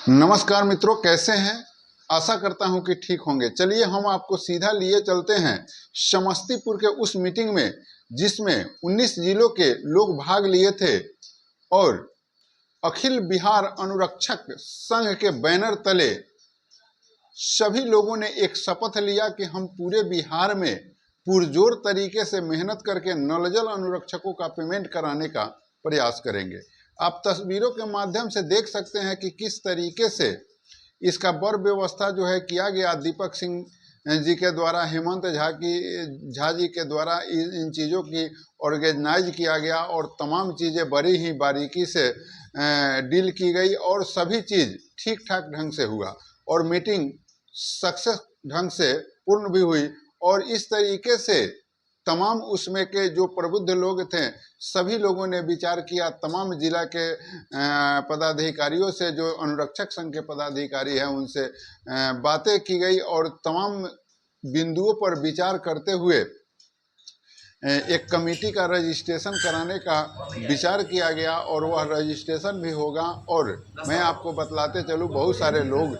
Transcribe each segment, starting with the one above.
नमस्कार मित्रों, कैसे हैं। आशा करता हूं कि ठीक होंगे। चलिए हम आपको सीधा लिए चलते हैं समस्तीपुर के उस मीटिंग में जिसमें 19 जिलों के लोग भाग लिए थे और अखिल बिहार अनुरक्षक संघ के बैनर तले सभी लोगों ने एक शपथ लिया कि हम पूरे बिहार में पुरजोर तरीके से मेहनत करके नल जल अनुरक्षकों का पेमेंट कराने का प्रयास करेंगे। आप तस्वीरों के माध्यम से देख सकते हैं कि किस तरीके से इसका बर व्यवस्था जो है किया गया। दीपक सिंह जी के द्वारा, हेमंत झा जी के द्वारा इन चीज़ों की ऑर्गेनाइज किया गया और तमाम चीज़ें बड़ी ही बारीकी से डील की गई और सभी चीज़ ठीक ठाक ढंग से हुआ और मीटिंग सक्सेस ढंग से पूर्ण भी हुई। और इस तरीके से तमाम उसमें के जो प्रबुद्ध लोग थे सभी लोगों ने विचार किया। तमाम जिला के पदाधिकारियों से, जो अनुरक्षक संघ के पदाधिकारी हैं, उनसे बातें की गई और तमाम बिंदुओं पर विचार करते हुए एक कमेटी का रजिस्ट्रेशन कराने का विचार किया गया और वह रजिस्ट्रेशन भी होगा। और मैं आपको बतलाते चलूँ, बहुत सारे लोग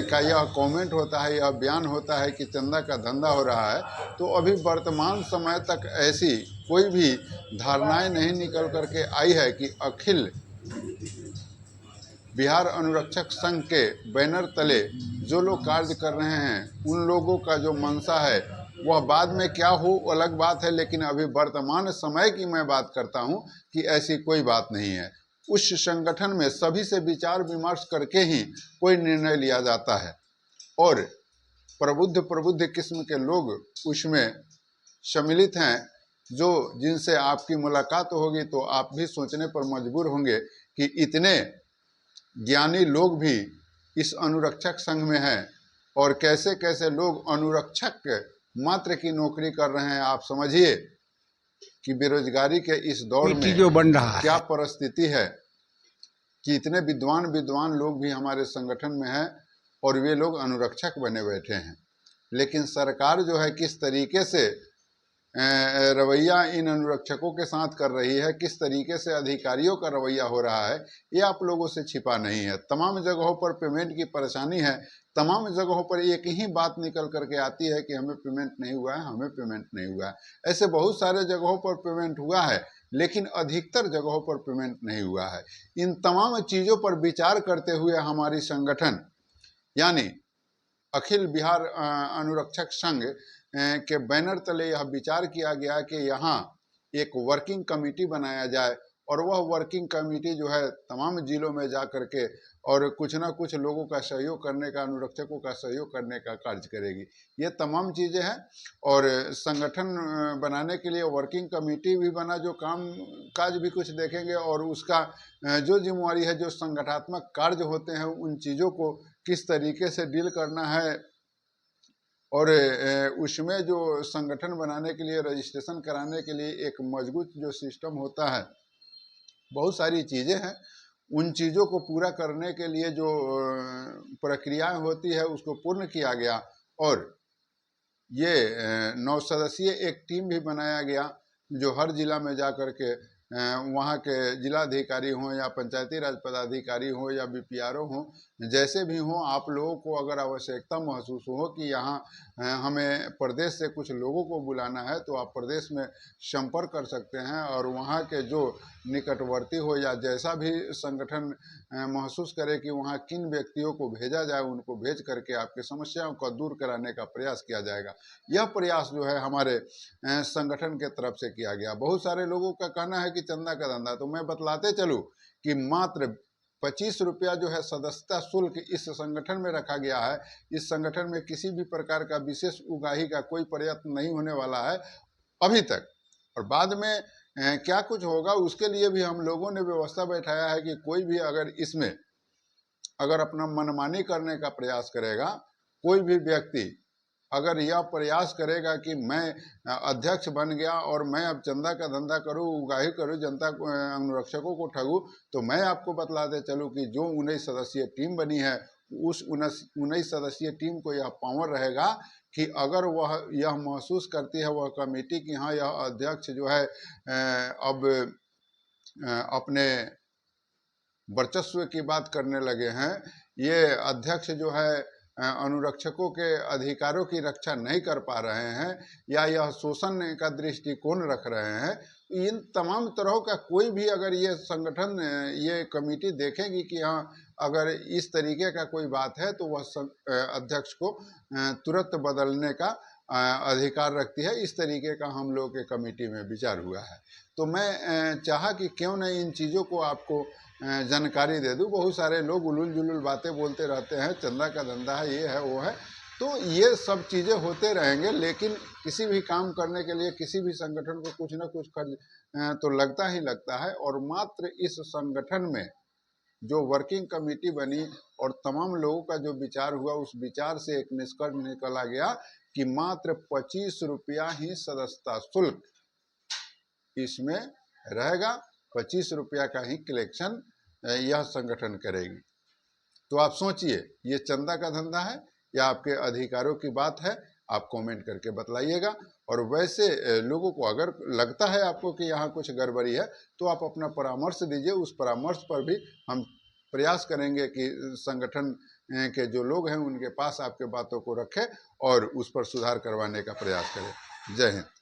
का यह कमेंट होता है, यह बयान होता है कि चंदा का धंधा हो रहा है। तो अभी वर्तमान समय तक ऐसी कोई भी धारणाएं नहीं निकल करके आई है कि अखिल बिहार अनुरक्षक संघ के बैनर तले जो लोग कार्य कर रहे हैं उन लोगों का जो मंशा है वह बाद में क्या हो अलग बात है, लेकिन अभी वर्तमान समय की मैं बात करता हूं कि ऐसी कोई बात नहीं है। उस संगठन में सभी से विचार विमर्श करके ही कोई निर्णय लिया जाता है और प्रबुद्ध किस्म के लोग उसमें सम्मिलित हैं, जो जिनसे आपकी मुलाकात होगी तो आप भी सोचने पर मजबूर होंगे कि इतने ज्ञानी लोग भी इस अनुरक्षक संघ में हैं और कैसे कैसे लोग अनुरक्षक मात्र की नौकरी कर रहे हैं। आप समझिए कि बेरोजगारी के इस दौर में जो बन रहा क्या है परिस्थिति है कि इतने विद्वान लोग भी हमारे संगठन में हैं और वे लोग अनुरक्षक बने बैठे हैं। लेकिन सरकार जो है किस तरीके से रवैया इन अनुरक्षकों के साथ कर रही है, किस तरीके से अधिकारियों का रवैया हो रहा है, ये आप लोगों से छिपा नहीं है। तमाम जगहों पर पेमेंट की परेशानी है, तमाम जगहों पर एक ही बात निकल करके आती है कि हमें पेमेंट नहीं हुआ है, हमें पेमेंट नहीं हुआ है। ऐसे बहुत सारे जगहों पर पेमेंट हुआ है लेकिन अधिकतर जगहों पर पेमेंट नहीं हुआ है। इन तमाम चीज़ों पर विचार करते हुए हमारी संगठन यानी अखिल बिहार अनुरक्षक संघ के बैनर तले यह विचार किया गया कि यहाँ एक वर्किंग कमेटी बनाया जाए और वह वर्किंग कमेटी जो है तमाम जिलों में जा करके और कुछ ना कुछ लोगों का सहयोग करने का, अनुरक्षकों का सहयोग करने का कार्य करेगी। ये तमाम चीज़ें हैं और संगठन बनाने के लिए वर्किंग कमेटी भी बना, जो काम काज भी कुछ देखेंगे और उसका जो जिम्मेवारी है, जो संगठनात्मक कार्य होते हैं, उन चीज़ों को किस तरीके से डील करना है और उसमें जो संगठन बनाने के लिए, रजिस्ट्रेशन कराने के लिए एक मजबूत जो सिस्टम होता है, बहुत सारी चीज़ें हैं। उन चीज़ों को पूरा करने के लिए जो प्रक्रियाएं होती है उसको पूर्ण किया गया और ये 9 सदस्यीय एक टीम भी बनाया गया जो हर जिला में जा कर के वहाँ के जिलाधिकारी हों या पंचायती राज पदाधिकारी हों या बीपीआरओ हों, जैसे भी हों, आप लोगों को अगर आवश्यकता महसूस हो कि यहाँ हमें प्रदेश से कुछ लोगों को बुलाना है तो आप प्रदेश में संपर्क कर सकते हैं और वहाँ के जो निकटवर्ती हो या जैसा भी संगठन महसूस करे कि वहाँ किन व्यक्तियों को भेजा जाए, उनको भेज करके आपकी समस्याओं को दूर कराने का प्रयास किया जाएगा। यह प्रयास जो है हमारे संगठन के तरफ से किया गया। बहुत सारे लोगों का कहना है कि चंदा का धंधा, तो मैं बतलाते चलूँ कि मात्र 25 रुपया जो है सदस्यता शुल्क इस संगठन में रखा गया है। इस संगठन में किसी भी प्रकार का विशेष उगाही का कोई प्रयत्न नहीं होने वाला है अभी तक, और बाद में क्या कुछ होगा उसके लिए भी हम लोगों ने व्यवस्था बैठाया है कि कोई भी अगर इसमें अगर अपना मनमानी करने का प्रयास करेगा, कोई भी व्यक्ति अगर यह प्रयास करेगा कि मैं अध्यक्ष बन गया और मैं अब चंदा का धंधा करूं, उगाही करूं, जनता को, अनुरक्षकों को ठगूं, तो मैं आपको बतलाते चलूं कि जो 19 सदस्यीय टीम बनी है उस 19 सदस्यीय टीम को यह पावर रहेगा कि अगर वह यह महसूस करती है वह कमेटी कि हाँ यह अध्यक्ष जो है अब अपने वर्चस्व की बात करने लगे हैं ये अध्यक्ष जो है अनुरक्षकों के अधिकारों की रक्षा नहीं कर पा रहे हैं या यह शोषण का दृष्टिकोण रख रहे हैं, इन तमाम तरह का कोई भी अगर ये संगठन ये कमेटी देखेगी कि हाँ अगर इस तरीके का कोई बात है तो वह अध्यक्ष को तुरंत बदलने का अधिकार रखती है। इस तरीके का हम लोग के कमेटी में विचार हुआ है। तो मैं चाहा कि क्यों नहीं इन चीज़ों को आपको जानकारी दे दूं। बहुत सारे लोग उलूल जुलूल बातें बोलते रहते हैं, चंदा का धंधा है, ये है वो है, तो ये सब चीज़ें होते रहेंगे। लेकिन किसी भी काम करने के लिए किसी भी संगठन को कुछ ना कुछ खर्च तो लगता ही लगता है। और मात्र इस संगठन में जो वर्किंग कमेटी बनी और तमाम लोगों का जो विचार हुआ, उस विचार से एक निष्कर्ष निकला गया कि मात्र 25 रुपया ही सदस्यता शुल्क इसमें रहेगा। 25 रुपया का ही कलेक्शन यह संगठन करेगी। तो आप सोचिए, ये चंदा का धंधा है या आपके अधिकारों की बात है? आप कमेंट करके बतलाइएगा। और वैसे लोगों को अगर लगता है आपको कि यहाँ कुछ गड़बड़ी है तो आप अपना परामर्श दीजिए। उस परामर्श पर भी हम प्रयास करेंगे कि संगठन के जो लोग हैं उनके पास आपके बातों को रखें और उस पर सुधार करवाने का प्रयास करें। जय हिंद।